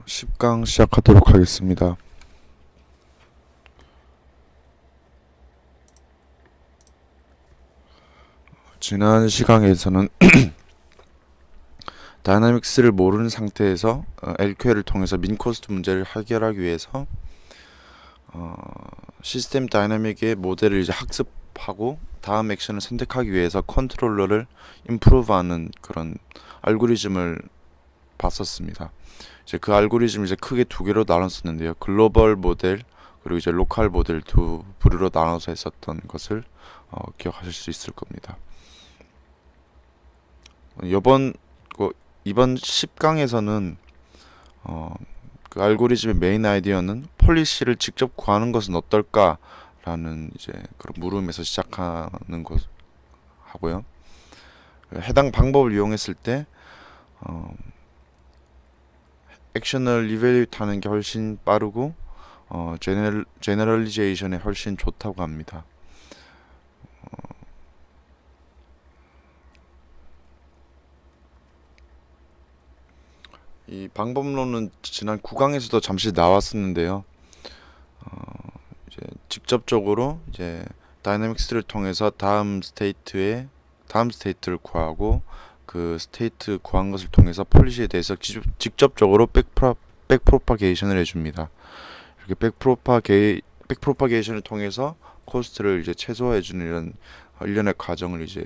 10강 시작하도록 하겠습니다. 지난 시강에서는 다이나믹스를 모르는 상태에서 LQL을 통해서 민코스트 문제를 해결하기 위해서 시스템 다이나믹의 모델을 이제 학습하고 다음 액션을 선택하기 위해서 컨트롤러를 임프루브하는 그런 알고리즘을 봤었습니다. 이제 그 알고리즘을 이제 크게 두 개로 나눴었는데요. 글로벌 모델 그리고 이제 로컬 모델 두 부류로 나눠서 했었던 것을 기억하실 수 있을 겁니다. 이번 10강에서는 그 알고리즘의 메인 아이디어는 폴리시를 직접 구하는 것은 어떨까라는 이제 그런 물음에서 시작하는 것 하고요. 해당 방법을 이용했을 때 액션을 리밸리트 하는 게 훨씬 빠르고 제너럴리제이션에 훨씬 좋다고 합니다. 이 방법론은 지난 9강에서도 잠시 나왔었는데요. 이제 직접적으로 이제 다이내믹스를 통해서 다음 스테이트를 구하고 그 스테이트 구한 것을 통해서 폴리시에 대해서 직접적으로 백프로파게이션을 해줍니다. 이렇게 백프로파게이션을 통해서 코스트를 이제 최소화해주는 이런 일련의 과정을 이제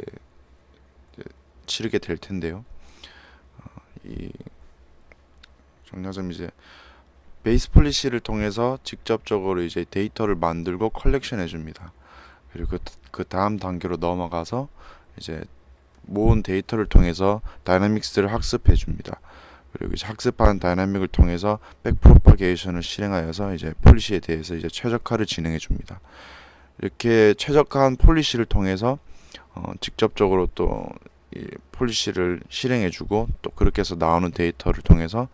치르게 될 텐데요. 이 정리하자면 이제 베이스 폴리시를 통해서 직접적으로 이제 데이터를 만들고 컬렉션 해줍니다. 그리고 그 다음 단계로 넘어가서 이제 모은 데이터를 통해서 다이나믹스를 학습해줍니다. 그리고 이제 학습한 다이나믹을 통해서 백프로파게이션을 실행하여서 이제 폴리시에 대해서 이제 최적화를 진행해줍니다. 이렇게 최적화한 폴리시를 통해서 직접적으로 또 이 폴리시를 실행해주고 또 그렇게 해서 나오는 데이터를 통해서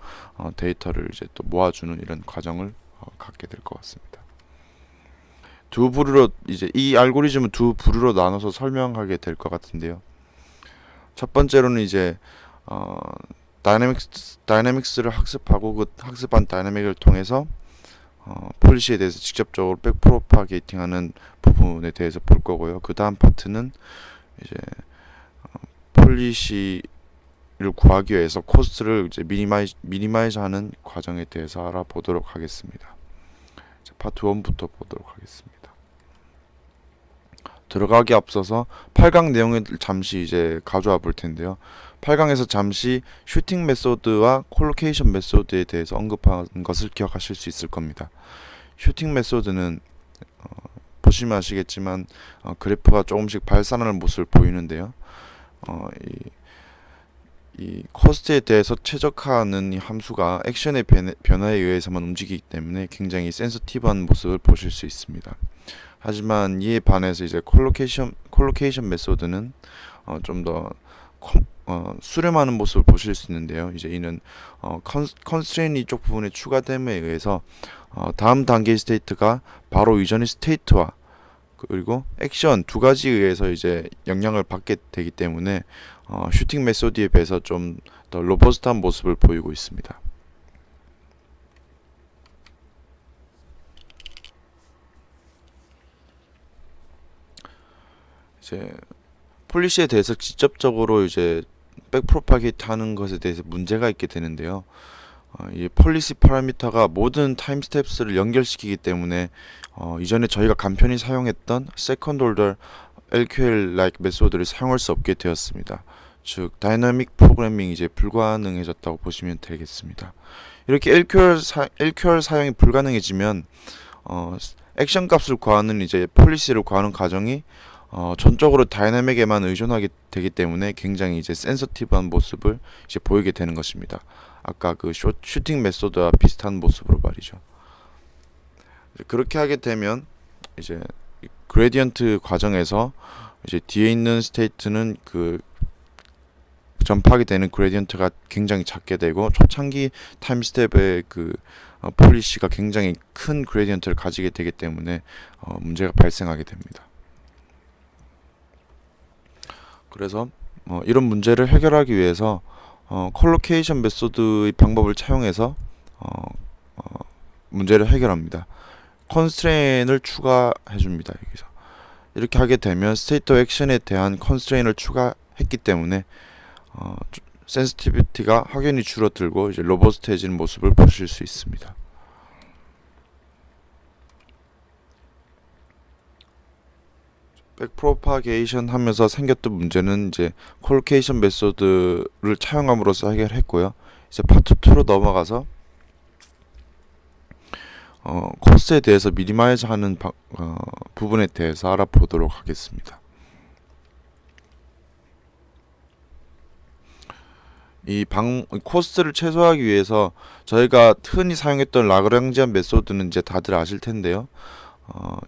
데이터를 이제 또 모아주는 이런 과정을 갖게 될 것 같습니다. 두 부류로 이제 이 알고리즘은 두 부류로 나눠서 설명하게 될 것 같은데요. 첫 번째로는 이제 다이내믹스를 학습하고 그 학습한 다이내믹을 통해서 폴리시에 대해서 직접적으로 백프로파게이팅하는 부분에 대해서 볼 거고요. 그 다음 파트는 이제 폴리시를 구하기 위해서 코스트를 이제 미니마이즈하는 과정에 대해서 알아보도록 하겠습니다. 파트 1부터 보도록 하겠습니다. 들어가기 앞서서 8강 내용을 잠시 이제 가져와 볼 텐데요. 8강에서 잠시 슈팅 메소드와 콜로케이션 메소드에 대해서 언급한 것을 기억하실 수 있을 겁니다. 슈팅 메소드는 보시면 아시겠지만 그래프가 조금씩 발산하는 모습을 보이는데요. 이 코스트에 대해서 최적화하는 이 함수가 액션의 변화에 의해서만 움직이기 때문에 굉장히 센서티브한 모습을 보실 수 있습니다. 하지만 이에 반해서 이제 콜로케이션 메소드는 좀 더 수렴하는 모습을 보실 수 있는데요. 이제 이는 컨스트레인 이쪽 부분에 추가됨에 의해서 다음 단계의 스테이트가 바로 이전의 스테이트와 그리고 액션 두 가지에 의해서 이제 영향을 받게 되기 때문에 슈팅 메소드에 비해서 좀 더 로버스트한 모습을 보이고 있습니다. 이제 폴리시에 대해서 직접적으로 이제 백프로파게이트 하는 것에 대해서 문제가 있게 되는데요. 이 폴리시 파라미터가 모든 타임 스텝스를 연결시키기 때문에 이전에 저희가 간편히 사용했던 세컨드 오더 LQL-like 메소드를 사용할 수 없게 되었습니다. 즉 다이나믹 프로그래밍이 이제 불가능해졌다고 보시면 되겠습니다. 이렇게 LQL 사용이 불가능해지면 액션 값을 구하는 이제 폴리시를 구하는 과정이 전적으로 다이나믹에만 의존하게 되기 때문에 굉장히 이제 센서티브한 모습을 이제 보이게 되는 것입니다. 아까 그 슈팅 메소드와 비슷한 모습으로 말이죠. 그렇게 하게 되면 이제 그레디언트 과정에서 이제 뒤에 있는 스테이트는 그 전파하게 되는 그레디언트가 굉장히 작게 되고 초창기 타임 스텝의 그 폴리시가 굉장히 큰 그레디언트를 가지게 되기 때문에 문제가 발생하게 됩니다. 그래서 이런 문제를 해결하기 위해서 콜로케이션 메소드의 방법을 차용해서 문제를 해결합니다. 컨스트레인을 추가해 줍니다. 여기서 이렇게 하게 되면 스테이트 오브 액션에 대한 컨스트레인을 추가했기 때문에 센시티비티가 확연히 줄어들고 이제 로버스트해지는 모습을 보실 수 있습니다. 백프로파게이션 하면서 생겼던 문제는 이제 콜로케이션 메소드를 차용함으로써 해결했고요. 이제 파트 2로 넘어가서 코스트에 대해서 미니마이즈 하는 부분에 대해서 알아보도록 하겠습니다. 코스트를 최소화하기 위해서 저희가 흔히 사용했던 라그랑지안 메소드는 이제 다들 아실 텐데요.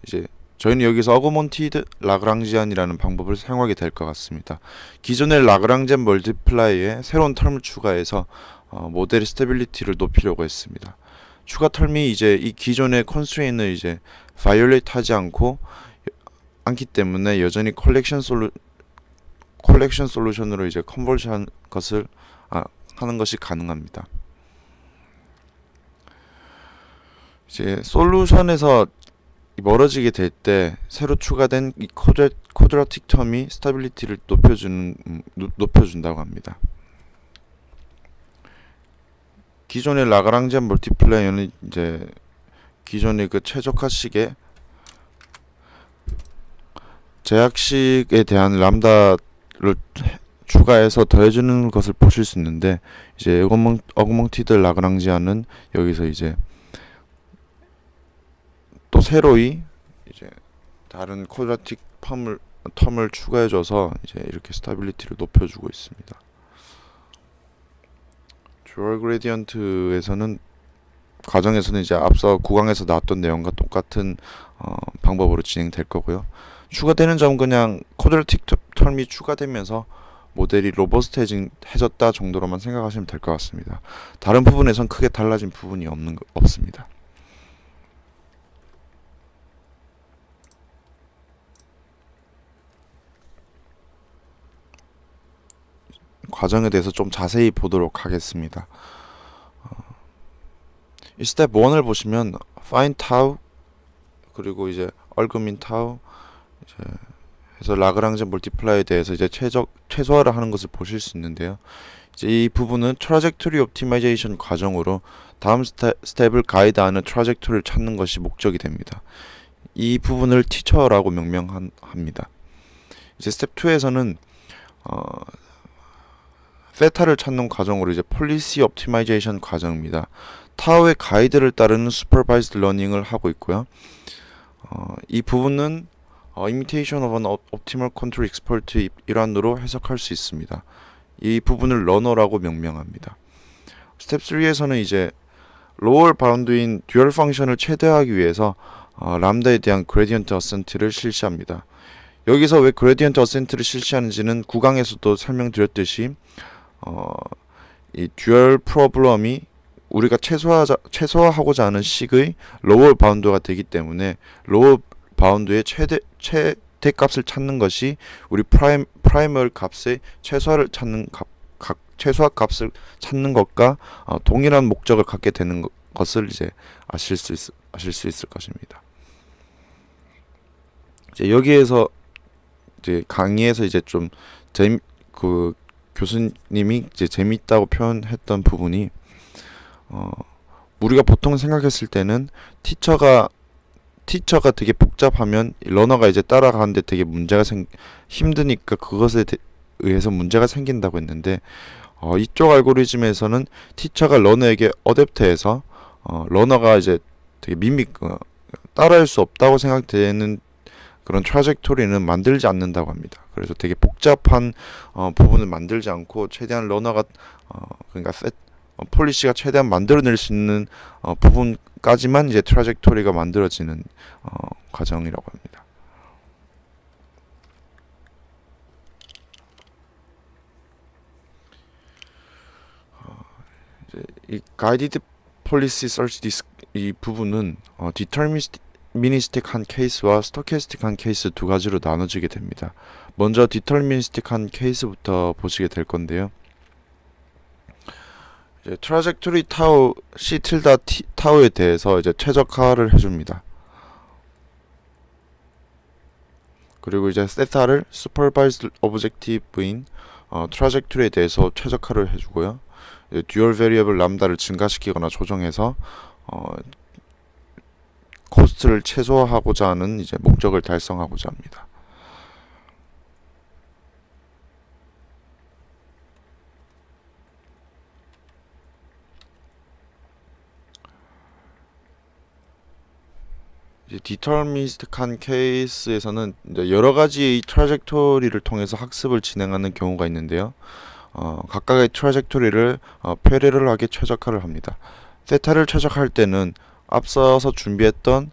이제 저희는 여기서 어그먼티드 라그랑지안이라는 방법을 사용하게 될 것 같습니다. 기존의 라그랑지안 멀티플라이에 새로운 텀을 추가해서 모델의 스테빌리티를 높이려고 했습니다. 추가 텀이 이제 이 기존의 컨스트레인을 이제 바이올레이트 하지 않기 때문에 여전히 컬렉션 솔루션으로 이제 컨버전 하는 것이 가능합니다. 이제 솔루션에서 멀어지게 될 때 새로 추가된 이 쿼드라틱 텀이 스타빌리티를 높여준다고 합니다. 기존의 라그랑지안 멀티플라이어는 이제 기존의 그 최적화식의 제약식에 대한 람다를 추가해서 더해주는 것을 보실 수 있는데, 이제 어그먼티드 라그랑지안은 여기서 이제 또 새로이 이제 다른 쿼드라틱 텀을 추가해줘서 이제 이렇게 스타빌리티를 높여주고 있습니다. 듀얼 그레디언트에서는 과정에서는 이제 앞서 구강에서 나왔던 내용과 똑같은 방법으로 진행될 거고요. 추가되는 점은 그냥 쿼드라틱 텀이 추가되면서 모델이 로버스트해졌다 정도로만 생각하시면 될 것 같습니다. 다른 부분에선 크게 달라진 부분이 없습니다. 과정에 대해서 좀 자세히 보도록 하겠습니다. 이 스텝 1을 보시면 find tau 그리고 이제 얼그민 tau 이제 해서 라그랑지안 멀티플라이에 대해서 이제 최소화를 하는 것을 보실 수 있는데요. 이제 이 부분은 트라젝토리 옵티마이제이션 과정으로 다음 스텝을 가이드하는 트라젝토리를 찾는 것이 목적이 됩니다. 이 부분을 티처라고 명명합니다. 이제 스텝 2에서는 세타를 찾는 과정으로 이제 폴리시 옵티마이제이션 과정입니다. 타우의 가이드를 따르는 슈퍼바이즈드 러닝을 하고 있고요. 이 부분은 imitation of an optimal control expert 일환으로 해석할 수 있습니다. 이 부분을 러너라고 명명합니다. 스텝 3에서는 이제 로얼 바운드인 듀얼 펑션을 최대화하기 위해서 람다에 대한 그레디언트 어센트를 실시합니다. 여기서 왜 그레디언트 어센트를 실시하는지는 구강에서도 설명드렸듯이 이 듀얼 프로블럼이 우리가 최소화하고자 하는 식의 로어 바운드가 되기 때문에 로어 바운드의 최대 값을 찾는 것이 우리 프라이머리 값의 최소화를 찾는 최소화 값을 찾는 것과 동일한 목적을 갖게 되는 것을 이제 아실 수 있을 것입니다. 이제 여기에서 이제 강의에서 이제 좀 교수님이 이제 재밌다고 표현했던 부분이 우리가 보통 생각했을 때는 티처가 되게 복잡하면 러너가 이제 따라가는데 되게 힘드니까 그것에 의해서 문제가 생긴다고 했는데 이쪽 알고리즘에서는 티처가 러너에게 어댑트해서 러너가 이제 되게 따라할 수 없다고 생각되는 그런 트라젝토리는 만들지 않는다고 합니다. 그래서 되게 복잡한 부분을 만들지 않고 최대한 러너가 그러니까 폴리시가 최대한 만들어낼 수 있는 부분까지만 이제 트라젝토리가 만들어지는 과정이라고 합니다. 이제 이 가이디드 폴리시 서치 이 부분은 디터미니스틱한 케이스와 스토캐스틱한 케이스 두 가지로 나눠지게 됩니다. 먼저 디터미니스틱한 케이스부터 보시게 될 건데요. 트라젝토리 타우 C 틸다 타우에 대해서 이제 최적화를 해줍니다. 그리고 이제 세타를 supervised objective인 트라젝토리에 대해서 최적화를 해주고요. 듀얼 베리어블 람다를 증가시키거나 조정해서 코스트를 최소화하고자 하는 이제 목적을 달성하고자 합니다. 이제 디터미니스틱한 케이스에서는 이제 여러 가지 트라젝토리를 통해서 학습을 진행하는 경우가 있는데요. 각각의 트라젝토리를 패러럴하게 최적화를 합니다. 세타를 최적화할 때는 앞서서 준비했던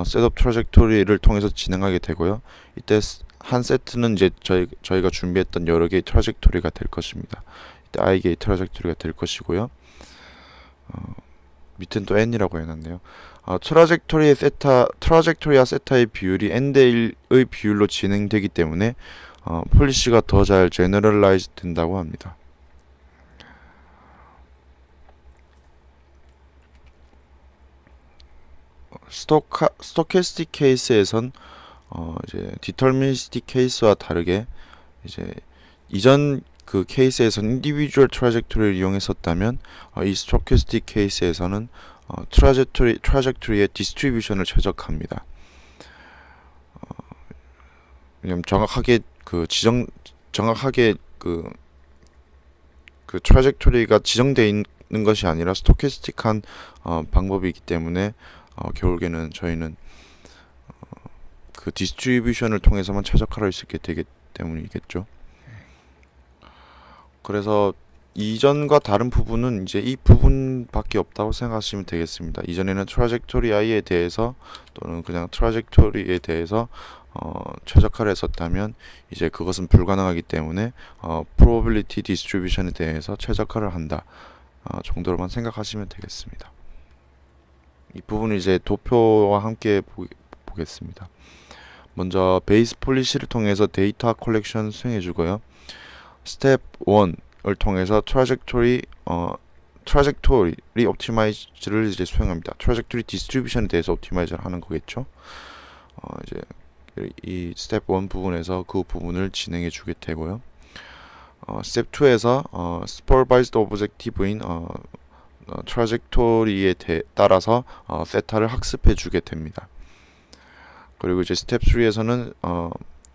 셋업 트라젝토리를 통해서 진행하게 되고요. 이때 한 세트는 이제 저희가 준비했던 여러 개의 트라젝토리가 될 것입니다. 이때 i 개의 트라젝토리가 될 것이고요. 밑엔 또 n이라고 해놨네요. 트라젝토리와 세타의 비율이 n 대 1의 비율로 진행되기 때문에 폴리시가 더 잘 제너럴라이즈 된다고 합니다. 스토캐스틱 케이스에선 이제 디터미니스틱 케이스와 다르게 이제 이전 그 케이스에서는 인디비주얼 트라젝토리를 이용했었다면 이 스토캐스틱 케이스에서는 트라젝토리의 디스트리뷰션을 최적화합니다. 왜냐면 정확하게 그 트라젝토리가 지정되어 있는 것이 아니라 스토캐스틱한 방법이기 때문에 결국에는 저희는 그 디스트리뷰션을 통해서만 최적화를 할 수 있게 되기 때문이겠죠. 그래서 이전과 다른 부분은 이제 이 부분밖에 없다고 생각하시면 되겠습니다. 이전에는 트라젝토리 i에 대해서 또는 그냥 트라젝토리에 대해서 최적화를 했었다면 이제 그것은 불가능하기 때문에 probability distribution에 대해서 최적화를 한다 정도로만 생각하시면 되겠습니다. 이 부분은 이제 도표와 함께 보겠습니다. 먼저 베이스 폴리시를 통해서 데이터 컬렉션 수행해주고요. 스텝 1을 통해서 트라젝토리 옵티마이즈를 이제 수행합니다. 트라젝토리 디스트리뷰션에 대해서 옵티마이즈를 하는 거겠죠. 이제 이 스텝 1 부분에서 그 부분을 진행해 주게 되고요. 스텝 2에서 supervised objective인 트라젝토리에 따라서 세타를 학습해 주게 됩니다. 그리고 이제 스텝 3에서는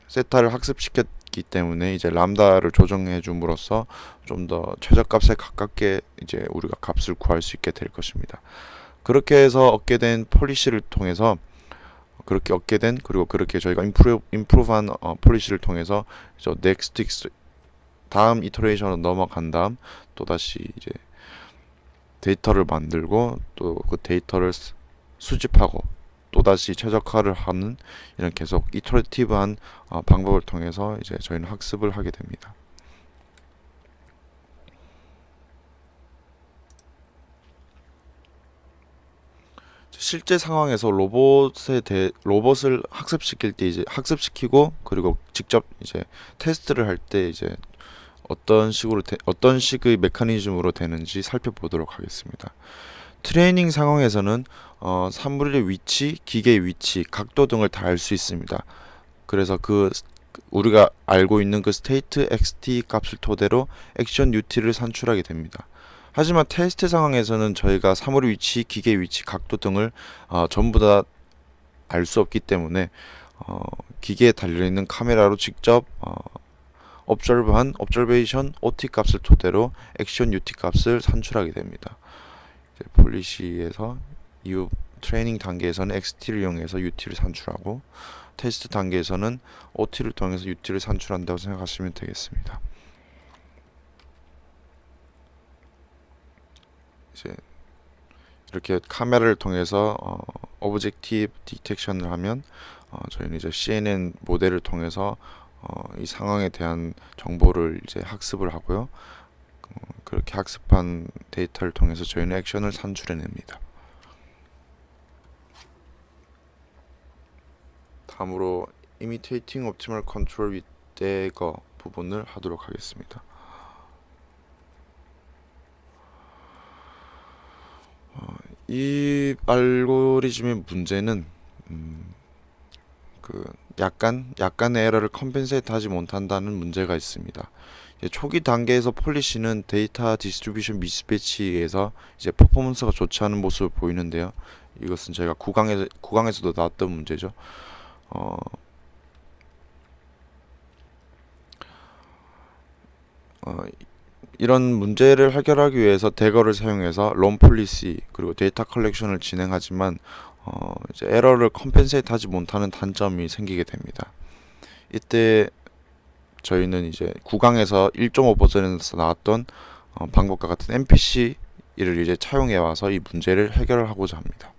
세타를 학습시켰기 때문에 이제 람다를 조정해 줌으로써 좀 더 최저값에 가깝게 이제 우리가 값을 구할 수 있게 될 것입니다. 그렇게 해서 얻게 된 폴리시를 통해서 그리고 그렇게 저희가 임프루브한 폴리시를 통해서 넥스트 다음 이터레이션으로 넘어간 다음 또다시 이제 데이터를 만들고 또 그 데이터를 수집하고 또다시 최적화를 하는 이런 계속 이터레이티브한 방법을 통해서 이제 저희는 학습을 하게 됩니다. 실제 상황에서 로봇을 학습시킬 때 이제 학습시키고 그리고 직접 이제 테스트를 할 때 이제 어떤 식의 메커니즘으로 되는지 살펴보도록 하겠습니다. 트레이닝 상황에서는 사물의 위치, 기계의 위치, 각도 등을 다 알 수 있습니다. 그래서 우리가 알고 있는 그 스테이트 xt 값을 토대로 액션 ut를 산출하게 됩니다. 하지만 테스트 상황에서는 저희가 사물의 위치, 기계의 위치, 각도 등을 전부 다 알 수 없기 때문에 기계에 달려있는 카메라로 직접 observe한 observation ot 값을 토대로 액션 ut 값을 산출하게 됩니다. 폴리시에서 이후 트레이닝 단계에서는 xt를 이용해서 ut를 산출하고 테스트 단계에서는 ot를 통해서 ut를 산출한다고 생각하시면 되겠습니다. 이제 이렇게 카메라를 통해서 오브젝티브 디텍션을 하면 저희는 이제 CNN 모델을 통해서 이 상황에 대한 정보를 이제 학습을 하고요. 그렇게 학습한 데이터를 통해서 저희는 액션을 산출해냅니다. 다음으로 Imitating Optimal Control with Dagger 부분을 하도록 하겠습니다. 이 알고리즘의 문제는 그 약간의 에러를 컴pen세이트 하지 못한다는 문제가 있습니다. 초기 단계에서 폴리시는 데이터 디스트리뷰션 미스매치에서 이제 퍼포먼스가 좋지 않은 모습을 보이는데요. 이것은 저희가 구강에서도 나왔던 문제죠. 어, 어, 이런 문제를 해결하기 위해서 대거를 사용해서 롬 폴리시 그리고 데이터 컬렉션을 진행하지만 이제 에러를 컴펜세이트 하지 못하는 단점이 생기게 됩니다. 이때 저희는 이제 9강에서 1.5 버전에서 나왔던 방법과 같은 MPC를 이제 차용해 와서 이 문제를 해결하고자 합니다.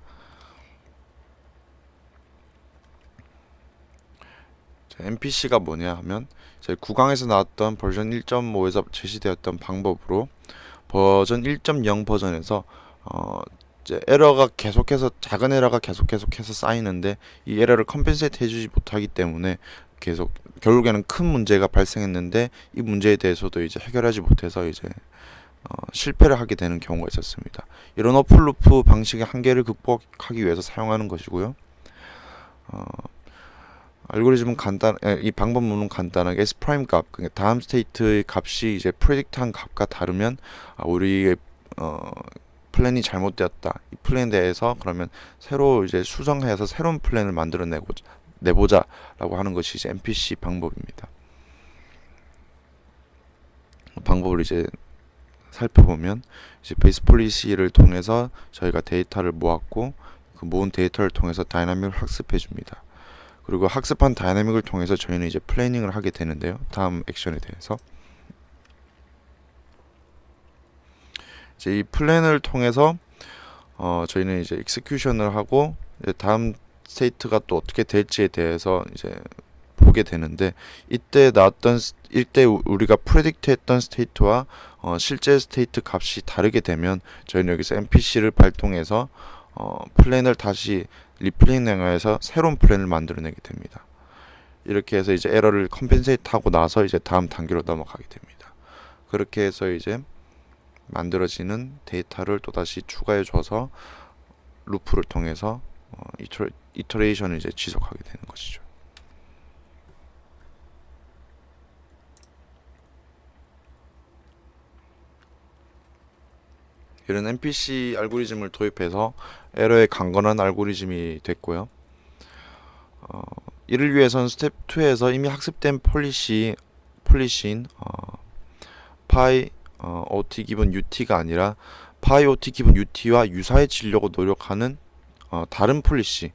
MPC가 뭐냐 하면 저희 9강에서 나왔던 버전 1.5에서 제시되었던 방법으로 버전 1.0 버전에서 이제 에러가 계속해서 작은 에러가 계속해서 쌓이는데 이 에러를 컴펜세이트 해주지 못하기 때문에 계속 결국에는 큰 문제가 발생했는데 이 문제에 대해서도 이제 해결하지 못해서 이제 실패를 하게 되는 경우가 있었습니다. 이런 오픈루프 방식의 한계를 극복하기 위해서 사용하는 것이고요. 알고리즘은 이 방법문은 간단하게 S 프라임 값, 그러니까 다음 스테이트의 값이 이제 프레딕트한 값과 다르면 우리의 플랜이 잘못되었다. 이 플랜에 대해서 그러면 새로 이제 수정해서 새로운 플랜을 만들어 내보자라고 하는 것이 이제 MPC 방법입니다. 방법을 이제 살펴보면 이제 베이스 폴리시를 통해서 저희가 데이터를 모았고 그 모은 데이터를 통해서 다이나믹을 학습해 줍니다. 그리고 학습한 다이나믹을 통해서 저희는 이제 플래닝을 하게 되는데요. 다음 액션에 대해서 이제 이 플랜을 통해서 저희는 이제 익스큐션을 하고 이제 다음 스테이트가 또 어떻게 될지에 대해서 이제 보게 되는데 이때 우리가 프레딕트했던 스테이트와 실제 스테이트 값이 다르게 되면 저희는 여기서 MPC를 발동해서 플랜을 다시 리플레이닝해서 새로운 플랜을 만들어내게 됩니다. 이렇게 해서 이제 에러를 컴펜세이트 하고 나서 이제 다음 단계로 넘어가게 됩니다. 그렇게 해서 이제 만들어지는 데이터를 또다시 추가해 줘서 루프를 통해서 이터레이션을 이제 지속하게 되는 것이죠. 이런 MPC 알고리즘을 도입해서 에러에 강건한 알고리즘이 됐고요. 이를 위해서는 스텝 2에서 이미 학습된 폴리시인 파이 OT 기본 UT가 아니라 파이 OT 기본 UT와 유사해지려고 노력하는 다른 폴리시,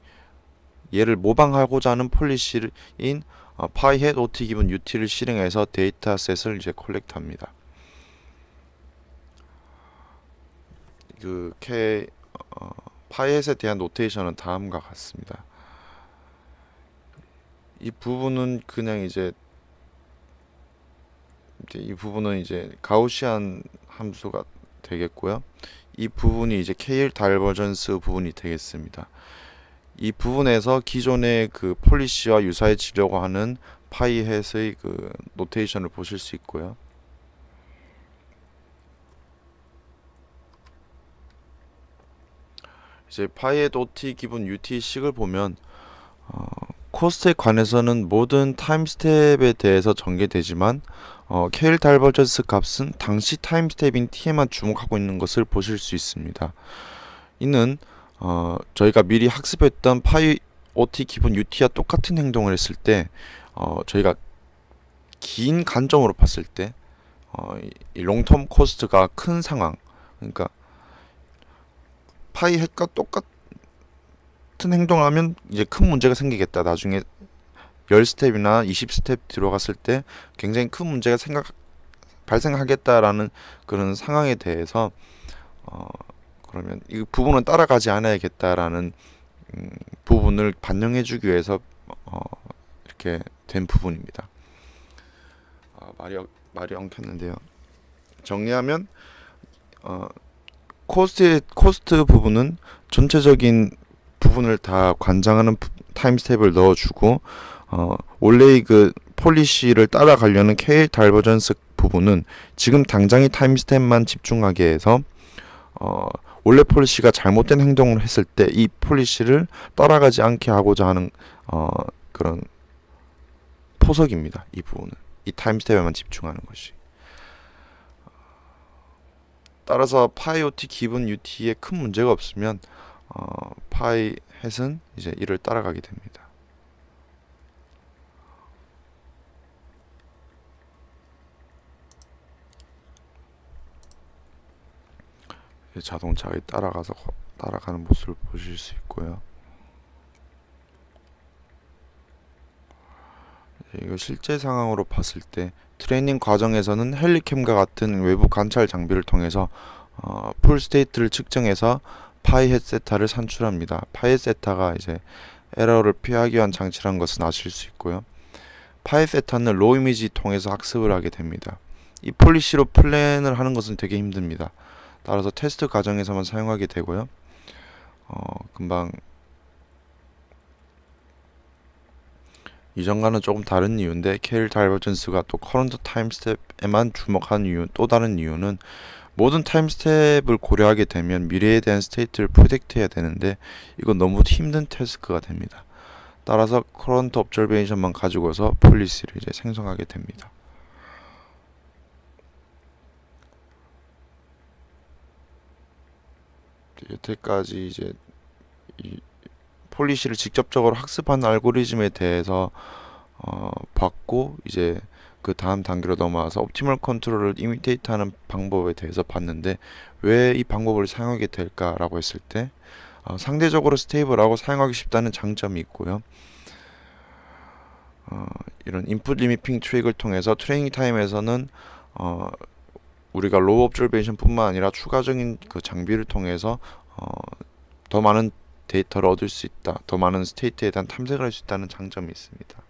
얘를 모방하고자 하는 폴리시인 파이 헷 OT 기본 UT를 실행해서 데이터셋을 이제 콜렉트합니다. 파이햇에 대한 노테이션은 다음과 같습니다. 이 부분은 그냥 이제 이 부분은 이제 가우시안 함수가 되겠고요. 이 부분이 이제 KL 다이버전스 부분이 되겠습니다. 이 부분에서 기존의 그 폴리시와 유사해지려고 하는 파이햇의 그 노테이션을 보실 수 있고요. 이제 파이햇 OT 기본 UT 식을 보면 코스트에 관해서는 모든 타임 스텝에 대해서 전개되지만 KL 다이버전스 값은 당시 타임 스텝인 t에만 주목하고 있는 것을 보실 수 있습니다. 이는 저희가 미리 학습했던 파이 OT 기본 UT와 똑같은 행동을 했을 때 저희가 긴 관점으로 봤을 때 이 롱텀 코스트가 큰 상황, 그러니까 파이 햇과 똑같은 행동을 하면 이제 큰 문제가 생기겠다. 나중에 10스텝이나 20스텝 들어갔을 때 굉장히 큰 문제가 발생하겠다라는 그런 상황에 대해서 그러면 이 부분은 따라가지 않아야겠다라는 부분을 반영해주기 위해서 이렇게 된 부분입니다. 말이 엉켰는데요. 정리하면 코스트 부분은 전체적인 부분을 다 관장하는 타임 스텝을 넣어주고 원래의 그 폴리시를 따라가려는 KL 다이버전스 부분은 지금 당장의 타임 스텝만 집중하게 해서 원래 폴리시가 잘못된 행동을 했을 때 이 폴리시를 따라가지 않게 하고자 하는 그런 포석입니다. 이 부분은 이 타임스텝에만 집중하는 것이. 따라서 파이OT 기본 UT에 큰 문제가 없으면 파이햇은 이제 이를 따라가게 됩니다. 자동차가 따라가는 모습을 보실 수 있고요. 이거 실제 상황으로 봤을 때 트레이닝 과정에서는 헬리캠과 같은 외부 관찰 장비를 통해서 풀 스테이트를 측정해서 파이햇 세타를 산출합니다. 파이햇 세타가 이제 에러를 피하기 위한 장치라는 것은 아실 수 있고요. 파이햇 세타는 로우 이미지 통해서 학습을 하게 됩니다. 이 폴리시로 플랜을 하는 것은 되게 힘듭니다. 따라서 테스트 과정에서만 사용하게 되고요. 금방 이전과는 조금 다른 이유인데 케일 다이버전스가 또 커런트 타임 스텝에만 주목한 이유, 또 다른 이유는 모든 타임 스텝을 고려하게 되면 미래에 대한 스테이트를 프리딕트 해야 되는데 이건 너무 힘든 태스크가 됩니다. 따라서 커런트 옵저베이션만 가지고서 폴리시를 이제 생성하게 됩니다. 여태까지 이제 이 폴리시를 직접적으로 학습하는 알고리즘에 대해서 봤고, 이제 그 다음 단계로 넘어와서 옵티멀 컨트롤을 이미테이트 하는 방법에 대해서 봤는데, 왜 이 방법을 사용하게 될까라고 했을 때 상대적으로 스테이블하고 사용하기 쉽다는 장점이 있고요. 이런 인풋 리미팅 트릭을 통해서 트레이닝 타임에서는 우리가 로우 옵저베이션 뿐만 아니라 추가적인 그 장비를 통해서 더 많은 데이터를 얻을 수 있다, 더 많은 스테이트에 대한 탐색을 할 수 있다는 장점이 있습니다.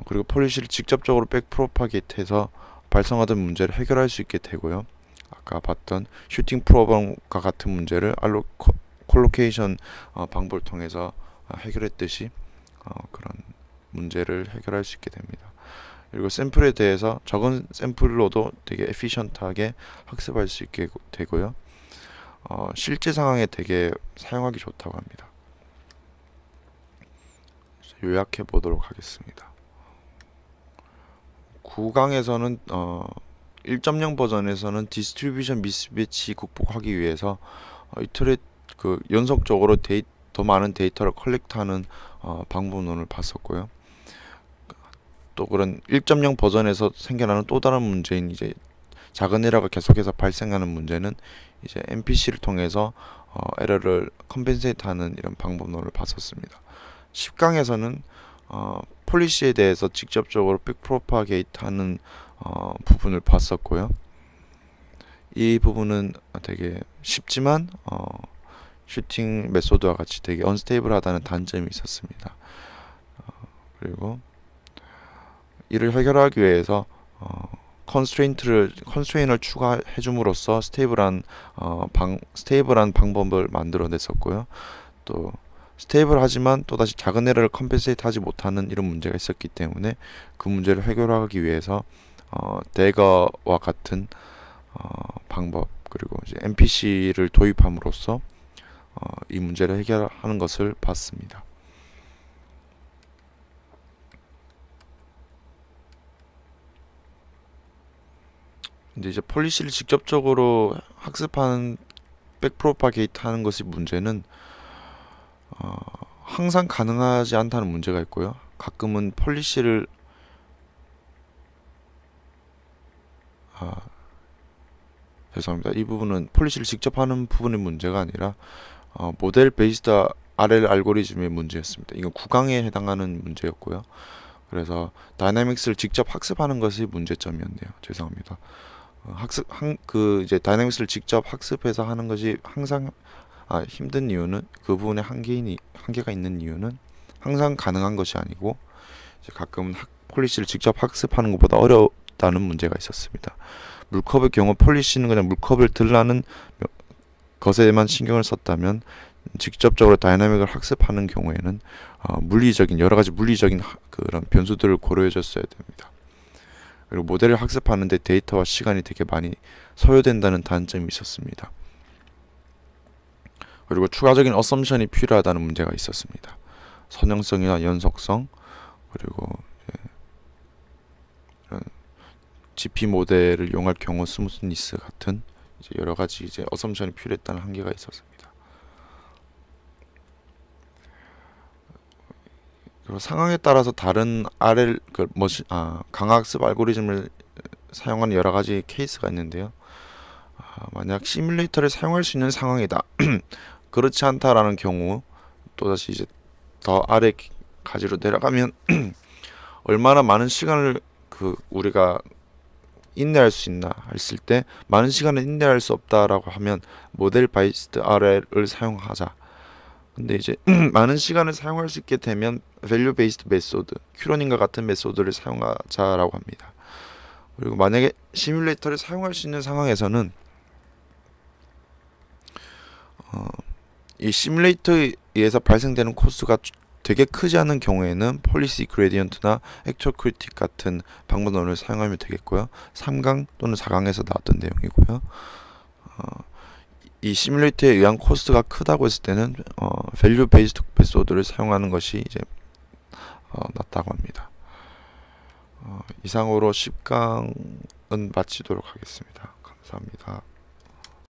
그리고 폴리시를 직접적으로 백프로파게이트해서 발생하던 문제를 해결할 수 있게 되고요. 아까 봤던 슈팅 프로그램과 같은 문제를 콜로케이션 방법을 통해서 해결했듯이 그런 문제를 해결할 수 있게 됩니다. 그리고 샘플에 대해서 적은 샘플로도 되게 에피션트하게 학습할 수 있게 되고요. 실제 상황에 되게 사용하기 좋다고 합니다. 요약해 보도록 하겠습니다. 9강에서는 1.0 버전에서는 디스트리뷰션 미스매치 극복하기 위해서 연속적으로 더 많은 데이터를 컬렉트하는 방법론을 봤었고요. 또 그런 1.0 버전에서 생겨나는 또 다른 문제인 이제 작은 에러가 계속해서 발생하는 문제는 이제 NPC를 통해서 에러를 컴펜세이트하는 이런 방법론을 봤었습니다. 10강에서는 폴리시에 대해서 직접적으로 백프로파게이트하는 부분을 봤었고요. 이 부분은 되게 쉽지만 슈팅 메소드와 같이 되게 언스테이블하다는 단점이 있었습니다. 그리고 이를 해결하기 위해서 컨스트레인을 추가해 줌으로써 스테이블한 방법을 만들어냈었고요. 또 스테이블하지만 또다시 작은 에러를 컴펜세이트 하지 못하는 이런 문제가 있었기 때문에 그 문제를 해결하기 위해서 대거와 같은 방법, 그리고 이제 NPC를 도입함으로써 이 문제를 해결하는 것을 봤습니다. 근데 이제 폴리시를 직접적으로 학습하는 백프로파게이트 하는 것이 문제는 항상 가능하지 않다는 문제가 있고요. 가끔은 폴리시를 죄송합니다. 이 부분은 폴리시를 직접 하는 부분의 문제가 아니라 모델 베이스드 RL 알고리즘의 문제였습니다. 이건 9강에 해당하는 문제였고요. 그래서 다이내믹스를 직접 학습하는 것이 문제점이었네요. 죄송합니다. 이제 다이내믹스를 직접 학습해서 하는 것이 항상 힘든 이유는, 그 부분에 한계가 있는 이유는 항상 가능한 것이 아니고 이제 가끔은 폴리시를 직접 학습하는 것보다 어렵다는 문제가 있었습니다. 물컵의 경우 폴리시는 그냥 물컵을 들라는 것에만 신경을 썼다면 직접적으로 다이나믹을 학습하는 경우에는 여러 가지 물리적인 그런 변수들을 고려해 줬어야 됩니다. 그리고 모델을 학습하는데 데이터와 시간이 되게 많이 소요된다는 단점이 있었습니다. 그리고 추가적인 어썸션이 필요하다는 문제가 있었습니다. 선형성이나 연속성, 그리고 이런 GP 모델을 이용할 경우 스무스니스 같은 이제 여러 가지 이제 어썸션이 필요했다는 한계가 있었습니다. 그리고 상황에 따라서 다른 강학습 알고리즘을 사용하는 여러 가지 케이스가 있는데요. 만약 시뮬레이터를 사용할 수 있는 상황이다. 그렇지 않다라는 경우 또다시 이제 더 아래 가지로 내려가면 얼마나 많은 시간을 우리가 인내할 수 있나 했을 때 많은 시간을 인내할 수 없다라고 하면 모델 바이스드 RL을 사용하자. 근데 이제 많은 시간을 사용할 수 있게 되면 밸류 베이스드 메소드, 큐런인과 같은 메소드를 사용하자라고 합니다. 그리고 만약에 시뮬레이터를 사용할 수 있는 상황에서는 이 시뮬레이터에 의해서 발생되는 코스가 되게 크지 않은 경우에는 폴리시 그레디언트나 액츄얼 크리틱 같은 방법론을 사용하면 되겠고요. 3강 또는 4강에서 나왔던 내용이고요. 이 시뮬레이터에 의한 코스트가 크다고 했을 때는 밸류 베이스드 메소드를 사용하는 것이 이제 낫다고 합니다. 이상으로 10강은 마치도록 하겠습니다. 감사합니다.